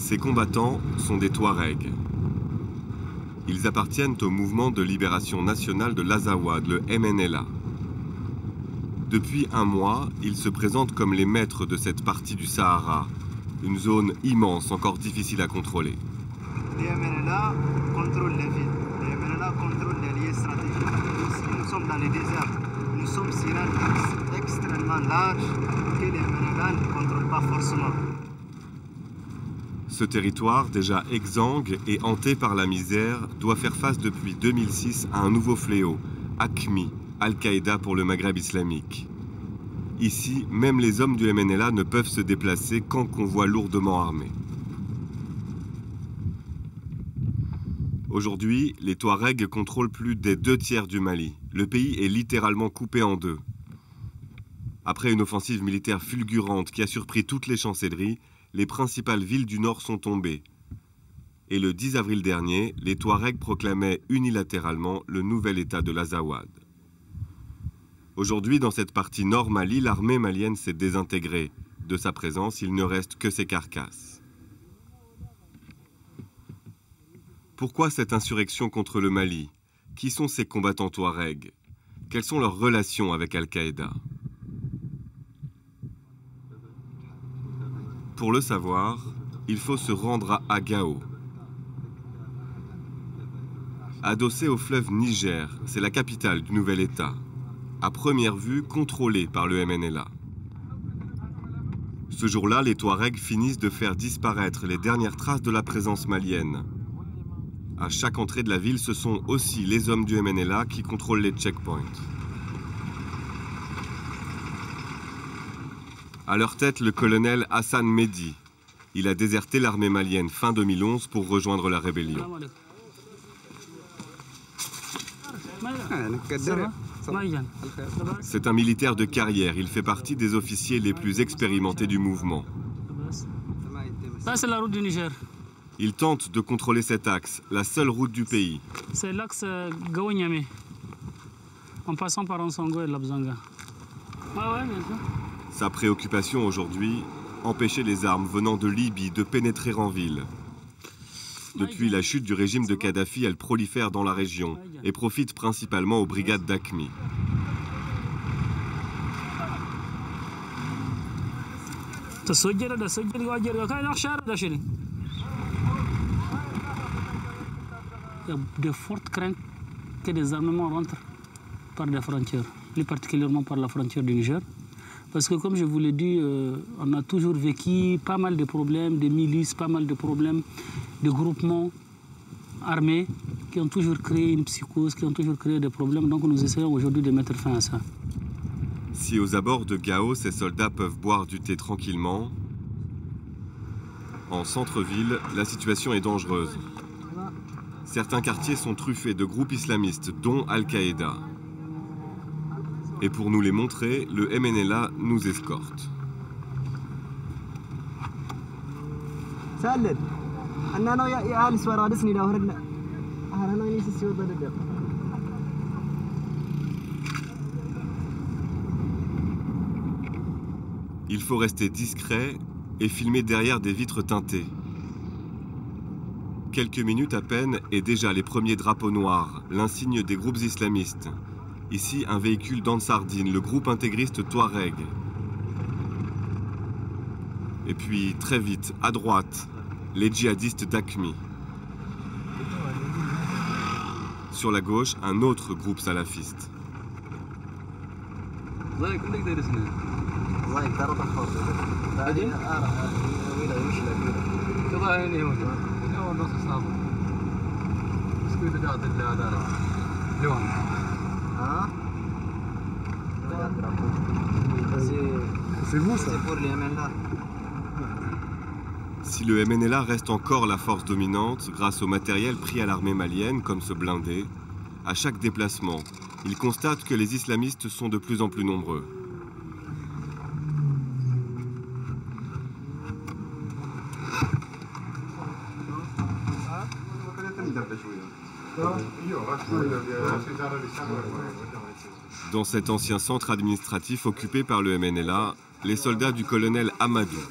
Ces combattants sont des Touaregs. Ils appartiennent au mouvement de libération nationale de l'Azawad, le MNLA. Depuis un mois, ils se présentent comme les maîtres de cette partie du Sahara, une zone immense, encore difficile à contrôler. Les MNLA contrôlent les villes, les MNLA contrôlent les lieux stratégiques. Nous sommes dans les déserts, nous sommes sur un axe extrêmement large que les MNLA ne contrôlent pas forcément. Ce territoire, déjà exsangue et hanté par la misère, doit faire face depuis 2006 à un nouveau fléau, AQMI, Al-Qaïda pour le Maghreb islamique. Ici, même les hommes du MNLA ne peuvent se déplacer qu'en convoi lourdement armés. Aujourd'hui, les Touaregs contrôlent plus des 2/3 du Mali. Le pays est littéralement coupé en deux. Après une offensive militaire fulgurante qui a surpris toutes les chancelleries, les principales villes du nord sont tombées. Et le 10 avril dernier, les Touaregs proclamaient unilatéralement le nouvel État de l'Azawad. Aujourd'hui, dans cette partie nord Mali, l'armée malienne s'est désintégrée. De sa présence, il ne reste que ses carcasses. Pourquoi cette insurrection contre le Mali? Qui sont ces combattants Touaregs? Quelles sont leurs relations avec Al-Qaïda? Pour le savoir, il faut se rendre à Gao. Adossé au fleuve Niger, c'est la capitale du nouvel État. À première vue, contrôlée par le MNLA. Ce jour-là, les Touaregs finissent de faire disparaître les dernières traces de la présence malienne. À chaque entrée de la ville, ce sont aussi les hommes du MNLA qui contrôlent les checkpoints. À leur tête, le colonel Hassan Mehdi. Il a déserté l'armée malienne fin 2011 pour rejoindre la rébellion. C'est un militaire de carrière. Il fait partie des officiers les plus expérimentés du mouvement. C'est la route du Niger. Il tente de contrôler cet axe, la seule route du pays. C'est l'axe Gao-Niamey, en passant par Ansongo et Labzanga. Ouais, bien sûr. Sa préoccupation aujourd'hui, empêcher les armes venant de Libye de pénétrer en ville. Depuis la chute du régime de Kadhafi, elle prolifère dans la région et profite principalement aux brigades d'AQMI. Il y a de fortes craintes que des armements rentrent par des frontières, plus particulièrement par la frontière du Niger. Parce que comme je vous l'ai dit, on a toujours vécu pas mal de problèmes, des milices, pas mal de problèmes, de groupements armés qui ont toujours créé une psychose, qui ont toujours créé des problèmes. Donc nous essayons aujourd'hui de mettre fin à ça. Si aux abords de Gao, ces soldats peuvent boire du thé tranquillement, en centre-ville, la situation est dangereuse. Certains quartiers sont truffés de groupes islamistes, dont Al-Qaïda. Et pour nous les montrer, le MNLA nous escorte. Il faut rester discret et filmer derrière des vitres teintées. Quelques minutes à peine et déjà les premiers drapeaux noirs, l'insigne des groupes islamistes. Ici, un véhicule d'Ansardine, le groupe intégriste Touareg. Et puis, très vite, à droite, les djihadistes d'AQMI. Sur la gauche, un autre groupe salafiste. C'est vous ça? C'est pour les MNLA. Si le MNLA reste encore la force dominante, grâce au matériel pris à l'armée malienne, comme ce blindé, à chaque déplacement, il constate que les islamistes sont de plus en plus nombreux. Dans cet ancien centre administratif occupé par le MNLA, les soldats du colonel Amadou.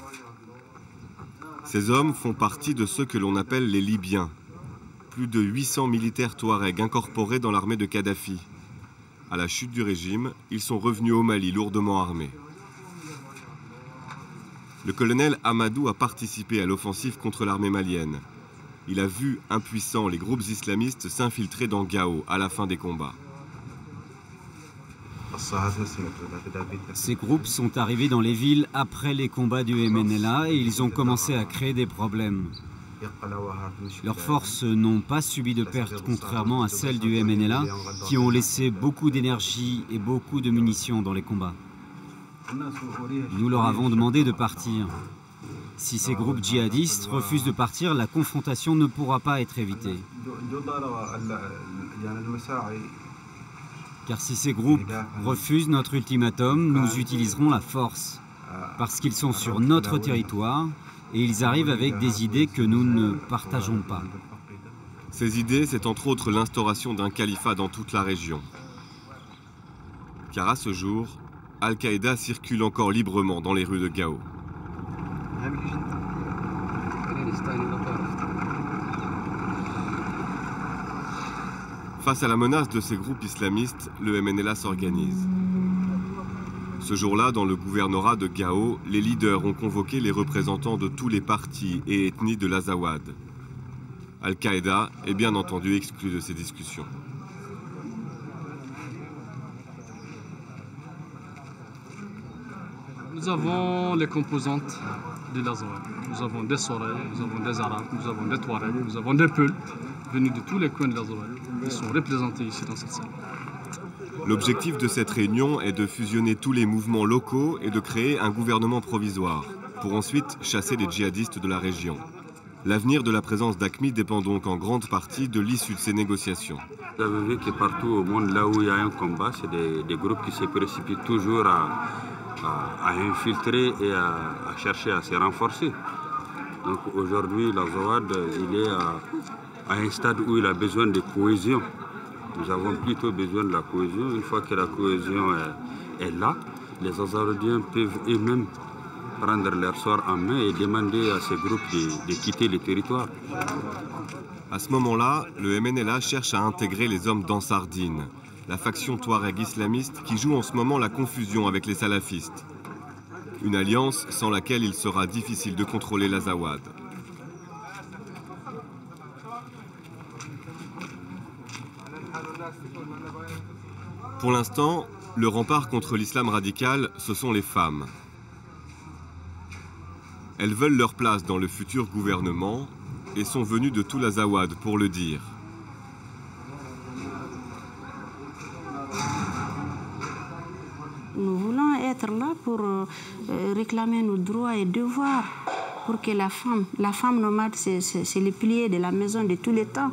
Ces hommes font partie de ceux que l'on appelle les Libyens. Plus de 800 militaires touaregs incorporés dans l'armée de Kadhafi. À la chute du régime, ils sont revenus au Mali lourdement armés. Le colonel Amadou a participé à l'offensive contre l'armée malienne. Il a vu, impuissants, les groupes islamistes s'infiltrer dans Gao à la fin des combats. Ces groupes sont arrivés dans les villes après les combats du MNLA et ils ont commencé à créer des problèmes. Leurs forces n'ont pas subi de pertes, contrairement à celles du MNLA, qui ont laissé beaucoup d'énergie et beaucoup de munitions dans les combats. Nous leur avons demandé de partir. Si ces groupes djihadistes refusent de partir, la confrontation ne pourra pas être évitée. Car si ces groupes refusent notre ultimatum, nous utiliserons la force. Parce qu'ils sont sur notre territoire et ils arrivent avec des idées que nous ne partageons pas. Ces idées, c'est entre autres l'instauration d'un califat dans toute la région. Car à ce jour, Al-Qaïda circule encore librement dans les rues de Gao. Face à la menace de ces groupes islamistes, le MNLA s'organise. Ce jour-là, dans le gouvernorat de Gao, les leaders ont convoqué les représentants de tous les partis et ethnies de l'Azawad. Al-Qaïda est bien entendu exclu de ces discussions. Nous avons les composantes de l'Azawad. Nous avons des Sorais, nous avons des Arabes, nous avons des Touaregs, nous avons des Peuls venus de tous les coins de l'Azawad. Ils sont représentés ici dans cette salle. L'objectif de cette réunion est de fusionner tous les mouvements locaux et de créer un gouvernement provisoire, pour ensuite chasser les djihadistes de la région. L'avenir de la présence d'AQMI dépend donc en grande partie de l'issue de ces négociations. Vous avez vu que partout au monde, là où il y a un combat, c'est des groupes qui se précipitent toujours à infiltrer et à chercher à se renforcer. Donc aujourd'hui, l'Azawad, il est à un stade où il a besoin de cohésion. Nous avons plutôt besoin de la cohésion. Une fois que la cohésion est là, les Azawadiens peuvent eux-mêmes prendre leur sort en main et demander à ces groupes de quitter le territoire. À ce moment-là, le MNLA cherche à intégrer les hommes d'Ansardine, la faction touareg islamiste qui joue en ce moment la confusion avec les salafistes. Une alliance sans laquelle il sera difficile de contrôler l'Azawad. Pour l'instant, le rempart contre l'islam radical, ce sont les femmes. Elles veulent leur place dans le futur gouvernement et sont venues de tout l'Azawad pour le dire. Nous voulons être là pour réclamer nos droits et devoirs, pour que la femme nomade, c'est le pilier de la maison de tous les temps.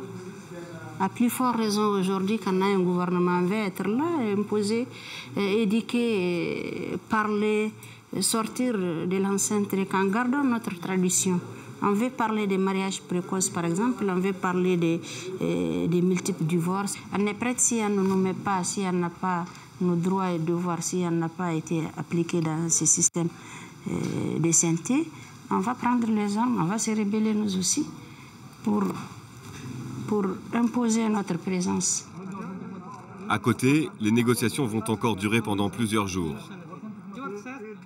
À plus forte raison aujourd'hui, quand un gouvernement veut être là, imposer, éduquer, parler, sortir de l'enceinte en gardant notre tradition. On veut parler des mariages précoces, par exemple, on veut parler des multiples divorces. On est prête si on ne nous met pas, si on n'a pas nos droits et devoirs, si on n'a pas été appliqué dans ce système de santé, on va prendre les armes, on va se rebeller nous aussi pour imposer notre présence. À côté, les négociations vont encore durer pendant plusieurs jours.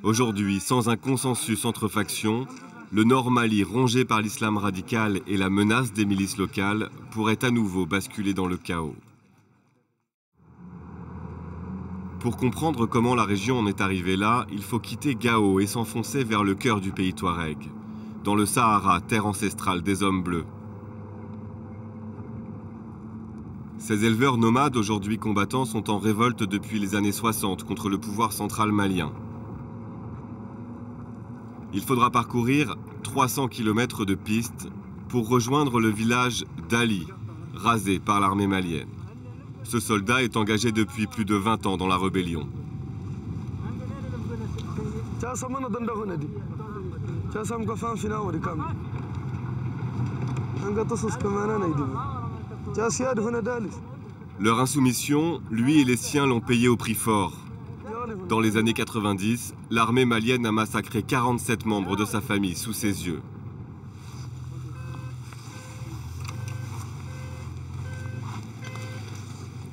Aujourd'hui, sans un consensus entre factions, le Nord Mali, rongé par l'islam radical et la menace des milices locales, pourrait à nouveau basculer dans le chaos. Pour comprendre comment la région en est arrivée là, il faut quitter Gao et s'enfoncer vers le cœur du pays touareg, dans le Sahara, terre ancestrale des hommes bleus. Ces éleveurs nomades, aujourd'hui combattants, sont en révolte depuis les années 60 contre le pouvoir central malien. Il faudra parcourir 300 km de pistes pour rejoindre le village d'Ali, rasé par l'armée malienne. Ce soldat est engagé depuis plus de 20 ans dans la rébellion. Leur insoumission, lui et les siens l'ont payé au prix fort. Dans les années 90, l'armée malienne a massacré 47 membres de sa famille sous ses yeux.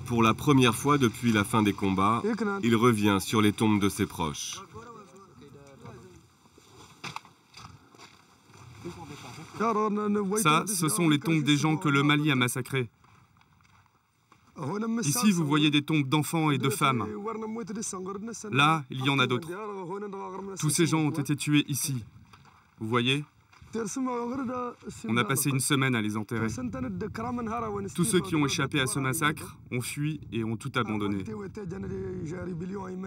Pour la première fois depuis la fin des combats, il revient sur les tombes de ses proches. Ça, ce sont les tombes des gens que le Mali a massacrés. Ici, vous voyez des tombes d'enfants et de femmes. Là, il y en a d'autres. Tous ces gens ont été tués ici. Vous voyez ? On a passé une semaine à les enterrer. Tous ceux qui ont échappé à ce massacre ont fui et ont tout abandonné.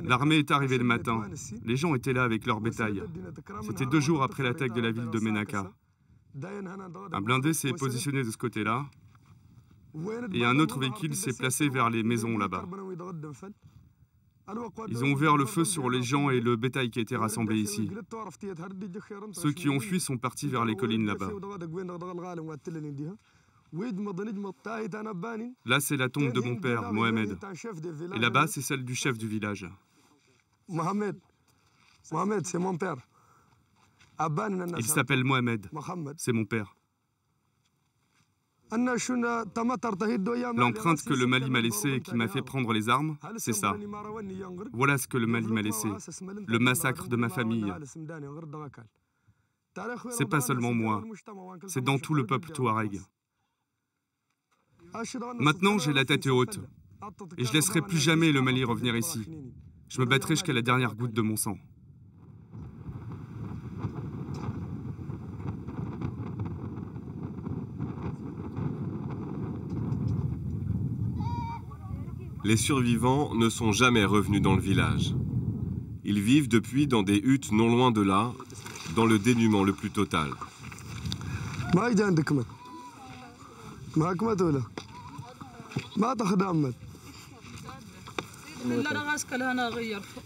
L'armée est arrivée le matin. Les gens étaient là avec leur bétail. C'était 2 jours après l'attaque de la ville de Menaka. Un blindé s'est positionné de ce côté-là et un autre véhicule s'est placé vers les maisons là-bas. Ils ont ouvert le feu sur les gens et le bétail qui a été rassemblé ici. Ceux qui ont fui sont partis vers les collines là-bas. Là, c'est la tombe de mon père, Mohamed. Et là-bas, c'est celle du chef du village. Mohamed, c'est mon père. Il s'appelle Mohamed. C'est mon père. L'empreinte que le Mali m'a laissée et qui m'a fait prendre les armes, c'est ça. Voilà ce que le Mali m'a laissé. Le massacre de ma famille. C'est pas seulement moi. C'est dans tout le peuple touareg. Maintenant, j'ai la tête haute. Et je laisserai plus jamais le Mali revenir ici. Je me battrai jusqu'à la dernière goutte de mon sang. Les survivants ne sont jamais revenus dans le village. Ils vivent depuis dans des huttes non loin de là, dans le dénuement le plus total.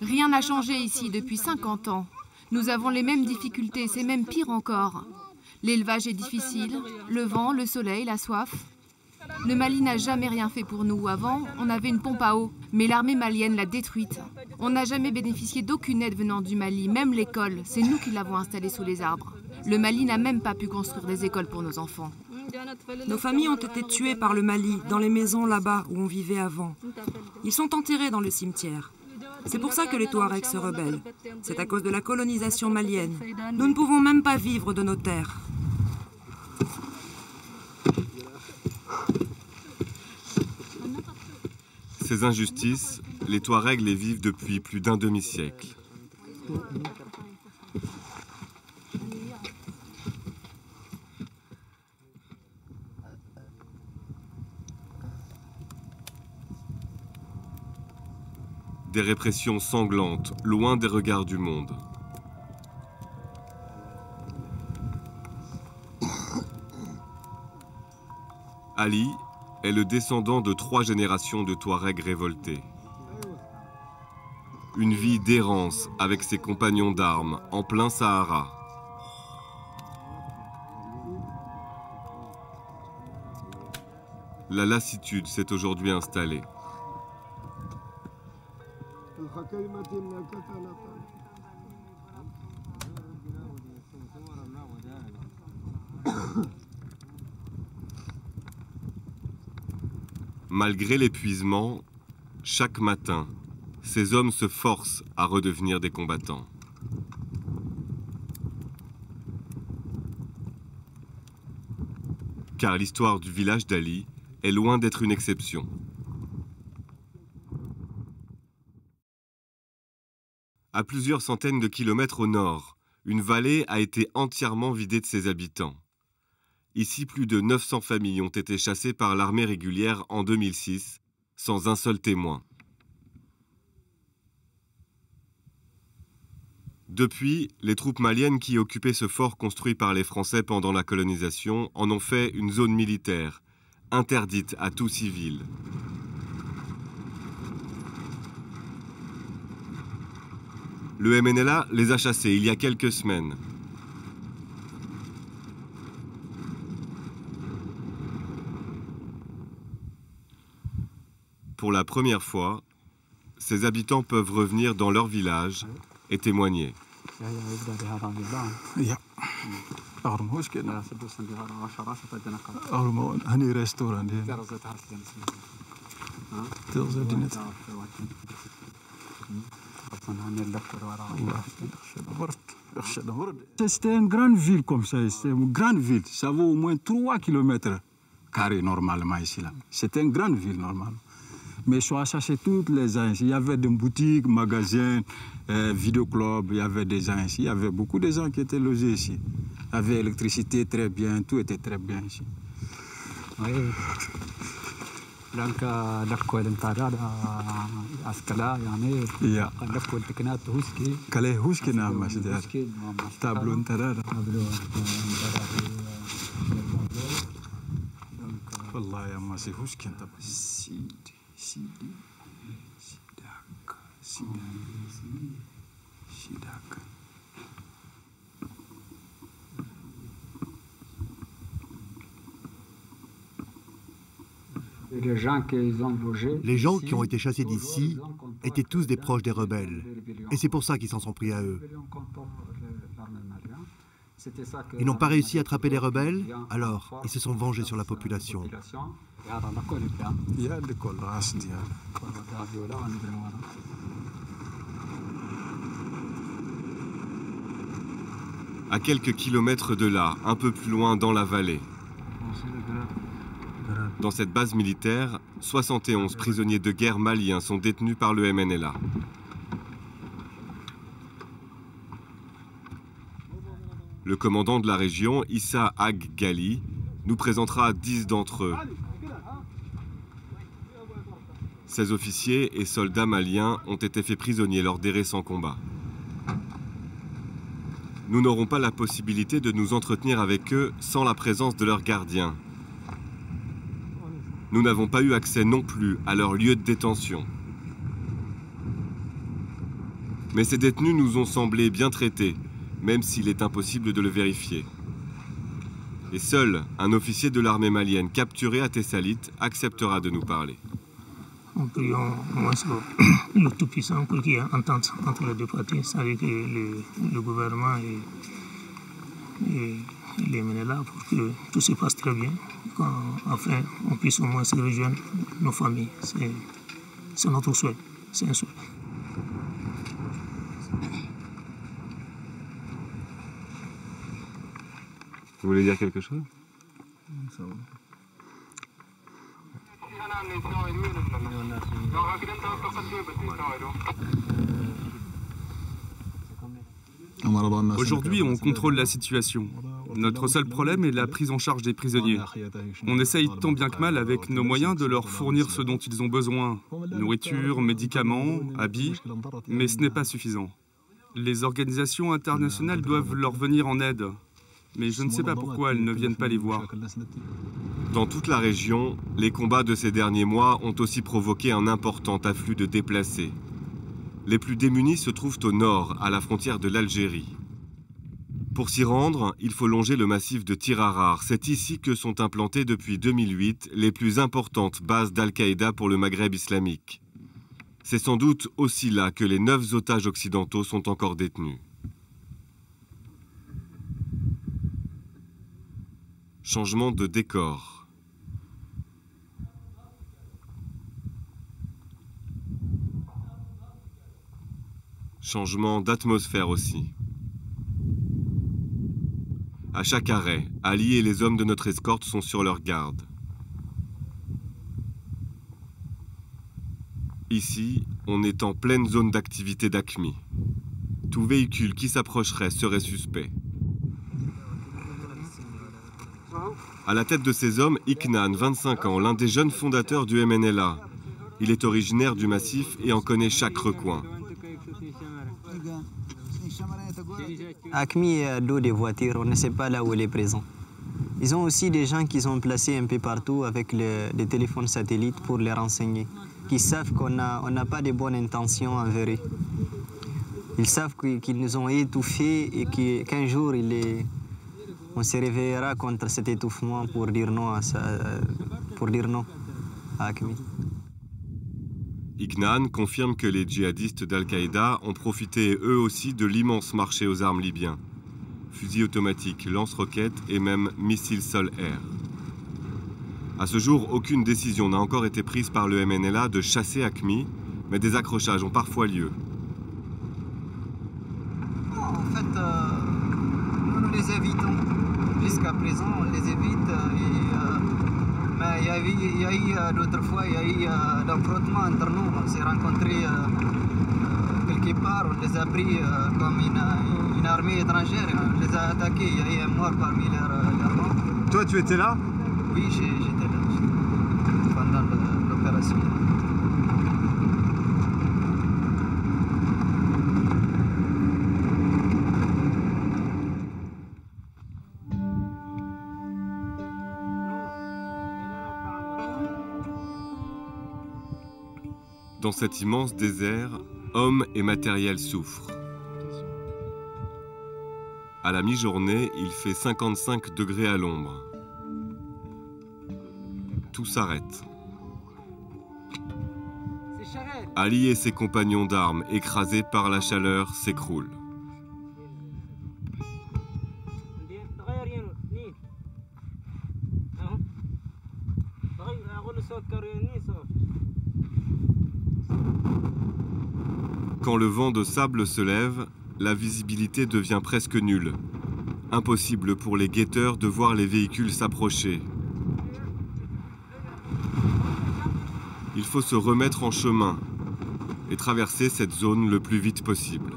Rien n'a changé ici depuis 50 ans. Nous avons les mêmes difficultés, c'est même pire encore. L'élevage est difficile, le vent, le soleil, la soif. Le Mali n'a jamais rien fait pour nous. Avant, on avait une pompe à eau, mais l'armée malienne l'a détruite. On n'a jamais bénéficié d'aucune aide venant du Mali, même l'école. C'est nous qui l'avons installée sous les arbres. Le Mali n'a même pas pu construire des écoles pour nos enfants. Nos familles ont été tuées par le Mali, dans les maisons là-bas où on vivait avant. Ils sont enterrés dans le cimetière. C'est pour ça que les Touaregs se rebellent. C'est à cause de la colonisation malienne. Nous ne pouvons même pas vivre de nos terres. Ces injustices, les Touaregs les vivent depuis plus d'un demi-siècle. Des répressions sanglantes, loin des regards du monde. Ali est le descendant de 3 générations de Touaregs révoltés. Une vie d'errance avec ses compagnons d'armes en plein Sahara. La lassitude s'est aujourd'hui installée. Malgré l'épuisement, chaque matin, ces hommes se forcent à redevenir des combattants. Car l'histoire du village d'Ali est loin d'être une exception. À plusieurs centaines de kilomètres au nord, une vallée a été entièrement vidée de ses habitants. Ici, plus de 900 familles ont été chassées par l'armée régulière en 2006, sans un seul témoin. Depuis, les troupes maliennes qui occupaient ce fort construit par les Français pendant la colonisation en ont fait une zone militaire, interdite à tout civil. Le MNLA les a chassés il y a quelques semaines. Pour la première fois, ces habitants peuvent revenir dans leur village et témoigner. C'était une grande ville comme ça, c'était une grande ville. Ça vaut au moins 3 km carrés normalement ici. C'était une grande ville normalement. Mais ils sont cherché toutes les gens ici. Il y avait des boutiques, magasins, vidéoclubs, il y avait des gens ici. Il y avait beaucoup de gens qui étaient logés ici. Il y avait l'électricité très bien, tout était très bien ici. Oui. Donc, les gens qui ont été chassés d'ici étaient tous des proches des rebelles. Et c'est pour ça qu'ils s'en sont pris à eux. Ils n'ont pas réussi à attraper les rebelles, alors ils se sont vengés sur la population. À quelques kilomètres de là, un peu plus loin dans la vallée, dans cette base militaire, 71 prisonniers de guerre maliens sont détenus par le MNLA. Le commandant de la région, Issa Ag Gali, nous présentera 10 d'entre eux. Ces officiers et soldats maliens ont été faits prisonniers lors des récents combats. Nous n'aurons pas la possibilité de nous entretenir avec eux sans la présence de leurs gardiens. Nous n'avons pas eu accès non plus à leur lieu de détention. Mais ces détenus nous ont semblé bien traités, même s'il est impossible de le vérifier. Et seul un officier de l'armée malienne capturé à Tessalit acceptera de nous parler. Nous prions le Tout-Puissant pour qu'il y ait entente entre les deux parties, c'est-à-dire que le gouvernement et les MNLA pour que tout se passe très bien, qu'enfin on puisse au moins se rejoindre nos familles. C'est notre souhait, c'est un souhait. Vous voulez dire quelque chose? Aujourd'hui, on contrôle la situation. Notre seul problème est la prise en charge des prisonniers. On essaye tant bien que mal, avec nos moyens, de leur fournir ce dont ils ont besoin. Nourriture, médicaments, habits, mais ce n'est pas suffisant. Les organisations internationales doivent leur venir en aide. Mais je ne sais pas pourquoi elles ne viennent pas les voir. Dans toute la région, les combats de ces derniers mois ont aussi provoqué un important afflux de déplacés. Les plus démunis se trouvent au nord, à la frontière de l'Algérie. Pour s'y rendre, il faut longer le massif de Tirarar. C'est ici que sont implantées depuis 2008 les plus importantes bases d'Al-Qaïda pour le Maghreb islamique. C'est sans doute aussi là que les 9 otages occidentaux sont encore détenus. Changement de décor. Changement d'atmosphère aussi. À chaque arrêt, Ali et les hommes de notre escorte sont sur leur garde. Ici, on est en pleine zone d'activité d'AQMI. Tout véhicule qui s'approcherait serait suspect. À la tête de ces hommes, Iknan, 25 ans, l'un des jeunes fondateurs du MNLA. Il est originaire du massif et en connaît chaque recoin. AQMI a dos des voitures, on ne sait pas là où il est présent. Ils ont aussi des gens qui sont placés un peu partout avec des téléphones satellites pour les renseigner, qui savent qu'on n'a pas de bonnes intentions envers eux. Ils savent qu'ils nous ont étouffés et qu'un jour on se réveillera contre cet étouffement pour dire non à AQMI. Iknan confirme que les djihadistes d'Al-Qaïda ont profité eux aussi de l'immense marché aux armes libyens. Fusils automatiques, lance-roquettes et même missiles sol-air. À ce jour, aucune décision n'a encore été prise par le MNLA de chasser AQMI, mais des accrochages ont parfois lieu. En fait, nous les évitons. Jusqu'à présent, on les évite. Mais il y a eu d'autres fois, il y a eu un frottement entre nous. On s'est rencontrés quelque part, on les a pris comme une armée étrangère. On les a attaqués, il y a eu un mort parmi leurs rangs. Toi, tu étais là? Oui, j'étais là pendant l'opération. Dans cet immense désert, hommes et matériel souffrent. À la mi-journée, il fait 55 degrés à l'ombre. Tout s'arrête. Ali et ses compagnons d'armes, écrasés par la chaleur, s'écroulent. Quand le vent de sable se lève, la visibilité devient presque nulle. Impossible pour les guetteurs de voir les véhicules s'approcher. Il faut se remettre en chemin et traverser cette zone le plus vite possible.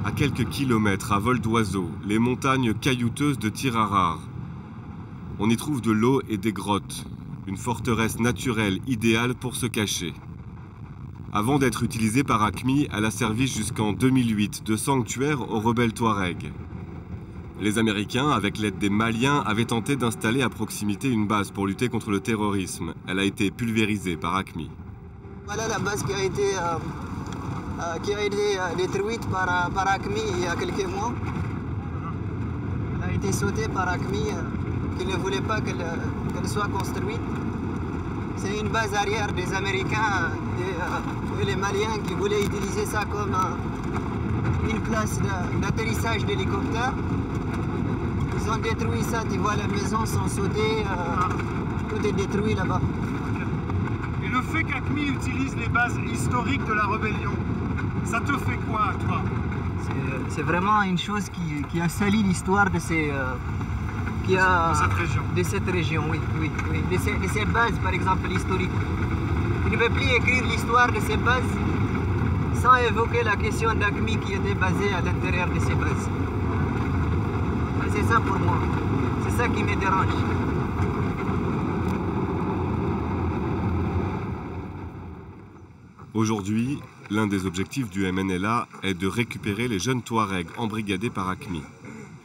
À quelques kilomètres, à vol d'oiseau, les montagnes caillouteuses de Tirarar. On y trouve de l'eau et des grottes, une forteresse naturelle idéale pour se cacher. Avant d'être utilisée par AQMI, elle a servi jusqu'en 2008 de sanctuaire aux rebelles Touaregs. Les Américains, avec l'aide des Maliens, avaient tenté d'installer à proximité une base pour lutter contre le terrorisme. Elle a été pulvérisée par AQMI. Voilà la base qui a été détruite par AQMI il y a quelques mois. Elle a été sautée par AQMI qui ne voulait pas qu'elle soit construite. C'est une base arrière des Américains et les Maliens qui voulaient utiliser ça comme une place d'atterrissage d'hélicoptères. Ils ont détruit ça, tu vois, les maisons sont sautées, tout est détruit là-bas. Et le fait qu'AQMI utilise les bases historiques de la rébellion, ça te fait quoi, toi? C'est vraiment une chose qui a sali l'histoire de cette région, oui. De ces bases, par exemple, historiques. Tu ne peux plus écrire l'histoire de ces bases sans évoquer la question d'AQMI qui était basée à l'intérieur de ces bases. C'est ça pour moi. C'est ça qui me dérange. Aujourd'hui, l'un des objectifs du MNLA est de récupérer les jeunes Touaregs embrigadés par AQMI.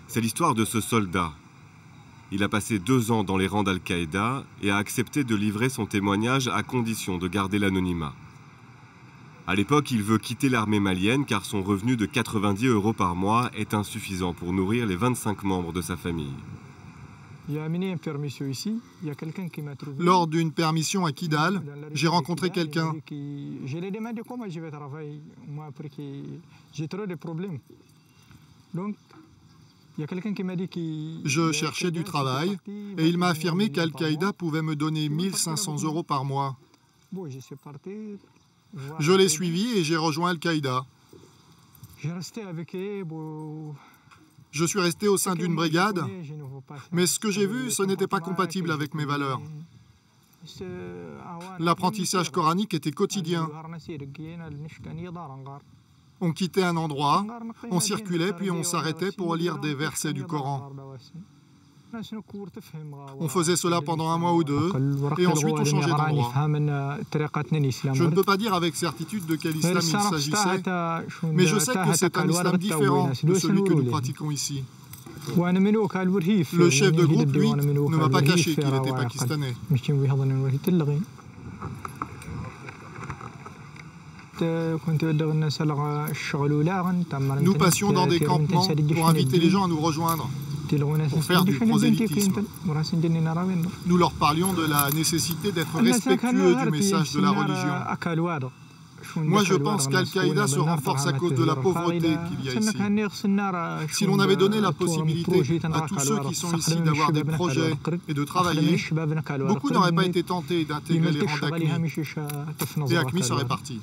C'est l'histoire de ce soldat. Il a passé 2 ans dans les rangs d'Al-Qaïda et a accepté de livrer son témoignage à condition de garder l'anonymat. À l'époque, il veut quitter l'armée malienne car son revenu de 90 € par mois est insuffisant pour nourrir les 25 membres de sa famille. J'ai amené une permission ici, il y a quelqu'un qui m'a trouvé. Lors d'une permission à Kidal, j'ai rencontré quelqu'un. Je lui ai demandé comment je vais travailler, moi, parce que j'ai trop de problèmes. Donc, il y a quelqu'un qui m'a dit que... Je cherchais du travail et il m'a affirmé qu'Al-Qaïda pouvait me donner 1500 € par mois. Bon, je suis parti. Je l'ai suivi et j'ai rejoint Al-Qaïda. J'ai resté avec eux. Je suis resté au sein d'une brigade, mais ce que j'ai vu, ce n'était pas compatible avec mes valeurs. L'apprentissage coranique était quotidien. On quittait un endroit, on circulait, puis on s'arrêtait pour lire des versets du Coran. On faisait cela pendant 1 mois ou 2, et ensuite on changeait d'endroit. Je ne peux pas dire avec certitude de quel islam il s'agissait, mais je sais que c'est un islam différent de celui que nous pratiquons ici. Le chef de groupe, lui, ne m'a pas caché qu'il était pakistanais. Nous passions dans des campements pour inviter les gens à nous rejoindre, pour faire du prosélytisme. Nous leur parlions de la nécessité d'être respectueux du message de la religion. Moi, je pense qu'Al-Qaïda se renforce à cause de la pauvreté qu'il y a ici. Si l'on avait donné la possibilité à tous ceux qui sont ici d'avoir des projets et de travailler, beaucoup n'auraient pas été tentés d'intégrer les rangs d'AQMI. Et AQMI serait parti.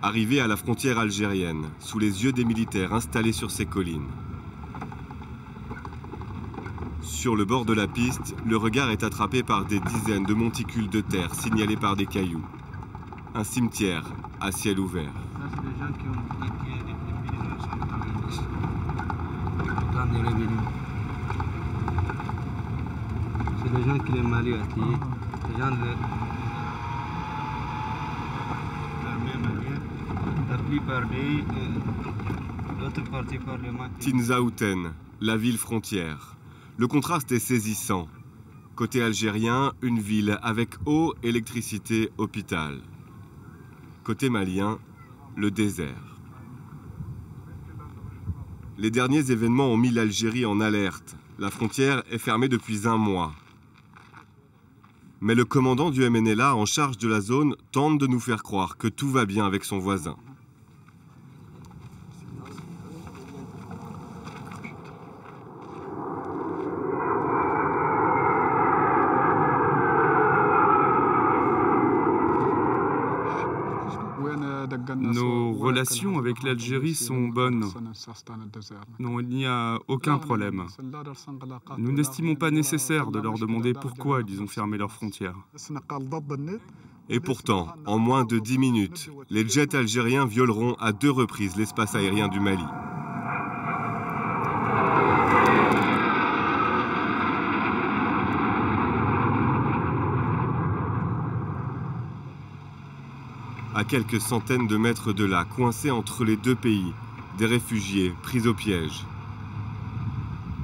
Arrivé à la frontière algérienne, sous les yeux des militaires installés sur ces collines. Sur le bord de la piste, le regard est attrapé par des dizaines de monticules de terre signalés par des cailloux. Un cimetière à ciel ouvert. C'est les gens qui les Mali a tués. Les gens de l'armée malienne. La plupart des d'autres parties parlementaires. Tinzaouten, la ville frontière. Le contraste est saisissant. Côté algérien, une ville avec eau, électricité, hôpital. Côté malien, le désert. Les derniers événements ont mis l'Algérie en alerte. La frontière est fermée depuis 1 mois. Mais le commandant du MNLA en charge de la zone tente de nous faire croire que tout va bien avec son voisin. Nos relations avec l'Algérie sont bonnes. Non, il n'y a aucun problème. Nous n'estimons pas nécessaire de leur demander pourquoi ils ont fermé leurs frontières. Et pourtant, en moins de 10 minutes, les jets algériens violeront à 2 reprises l'espace aérien du Mali. À quelques centaines de mètres de là, coincés entre les 2 pays, des réfugiés pris au piège.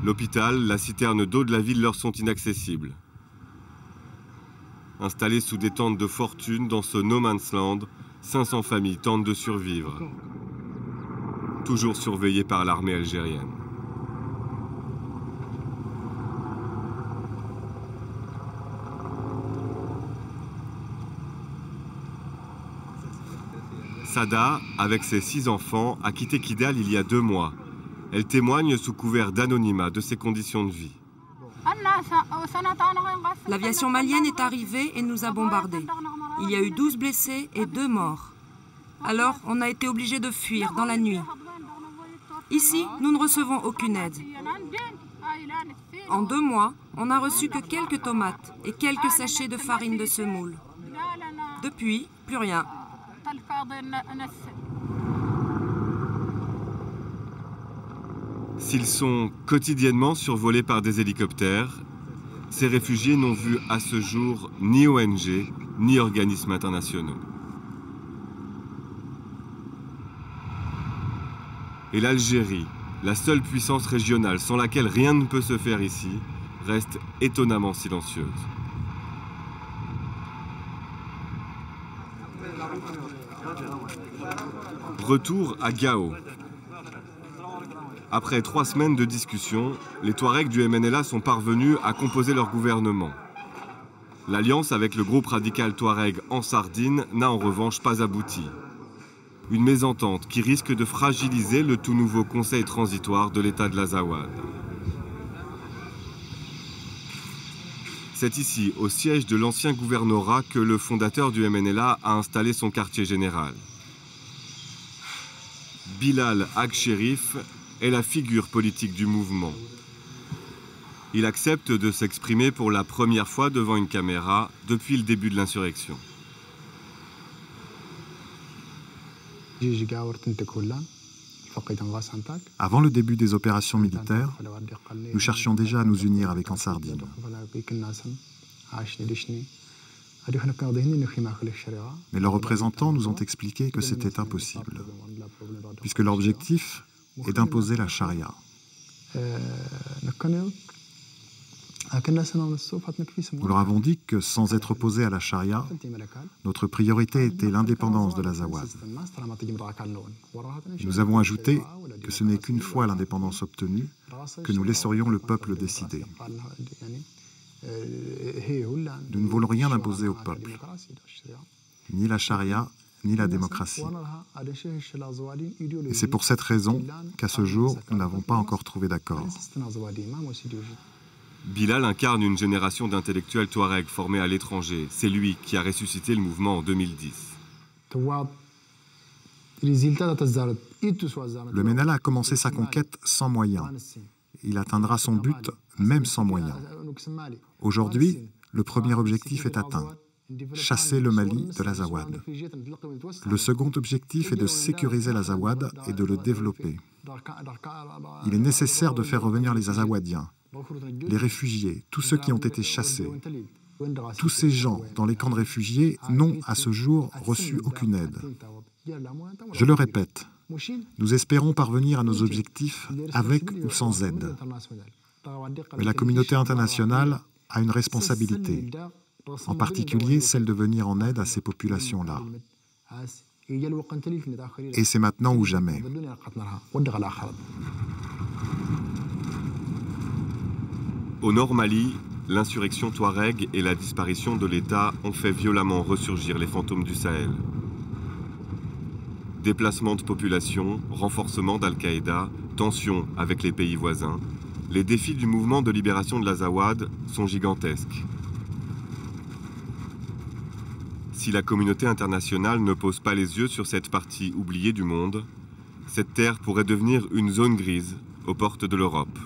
L'hôpital, la citerne d'eau de la ville leur sont inaccessibles. Installés sous des tentes de fortune dans ce no man's land, 500 familles tentent de survivre. Toujours surveillées par l'armée algérienne. Sada, avec ses 6 enfants, a quitté Kidal il y a 2 mois. Elle témoigne sous couvert d'anonymat de ses conditions de vie. L'aviation malienne est arrivée et nous a bombardés. Il y a eu 12 blessés et 2 morts. Alors, on a été obligés de fuir dans la nuit. Ici, nous ne recevons aucune aide. En 2 mois, on n'a reçu que quelques tomates et quelques sachets de farine de semoule. Depuis, plus rien. S'ils sont quotidiennement survolés par des hélicoptères, ces réfugiés n'ont vu à ce jour ni ONG, ni organismes internationaux. Et l'Algérie, la seule puissance régionale sans laquelle rien ne peut se faire ici, reste étonnamment silencieuse. Retour à Gao. Après 3 semaines de discussion, les Touaregs du MNLA sont parvenus à composer leur gouvernement. L'alliance avec le groupe radical Touareg en Sardine n'a en revanche pas abouti. Une mésentente qui risque de fragiliser le tout nouveau conseil transitoire de l'État de l'Azawad. C'est ici, au siège de l'ancien gouvernorat, que le fondateur du MNLA a installé son quartier général. Bilal Ag-Sherif est la figure politique du mouvement. Il accepte de s'exprimer pour la première fois devant une caméra depuis le début de l'insurrection. Avant le début des opérations militaires, nous cherchions déjà à nous unir avec Ansardine. Mais leurs représentants nous ont expliqué que c'était impossible, puisque leur objectif est d'imposer la charia. Nous leur avons dit que sans être opposés à la charia, notre priorité était l'indépendance de l'Azawad. Nous avons ajouté que ce n'est qu'une fois l'indépendance obtenue que nous laisserions le peuple décider. Nous ne voulons rien imposer au peuple, ni la charia, ni la démocratie. Et c'est pour cette raison qu'à ce jour, nous n'avons pas encore trouvé d'accord. Bilal incarne une génération d'intellectuels touaregs formés à l'étranger. C'est lui qui a ressuscité le mouvement en 2010. Le MNLA a commencé sa conquête sans moyens. Il atteindra son but même sans moyens. Aujourd'hui, le premier objectif est atteint. Chasser le Mali de l'Azawad. Le second objectif est de sécuriser l'Azawad et de le développer. Il est nécessaire de faire revenir les Azawadiens, les réfugiés, tous ceux qui ont été chassés. Tous ces gens dans les camps de réfugiés n'ont à ce jour reçu aucune aide. Je le répète, nous espérons parvenir à nos objectifs avec ou sans aide. Mais la communauté internationale a une responsabilité, en particulier celle de venir en aide à ces populations-là. Et c'est maintenant ou jamais. Au nord Mali, l'insurrection touareg et la disparition de l'État ont fait violemment ressurgir les fantômes du Sahel. Déplacement de population, renforcement d'Al-Qaïda, tensions avec les pays voisins, les défis du mouvement de libération de l'Azawad sont gigantesques. Si la communauté internationale ne pose pas les yeux sur cette partie oubliée du monde, cette terre pourrait devenir une zone grise aux portes de l'Europe.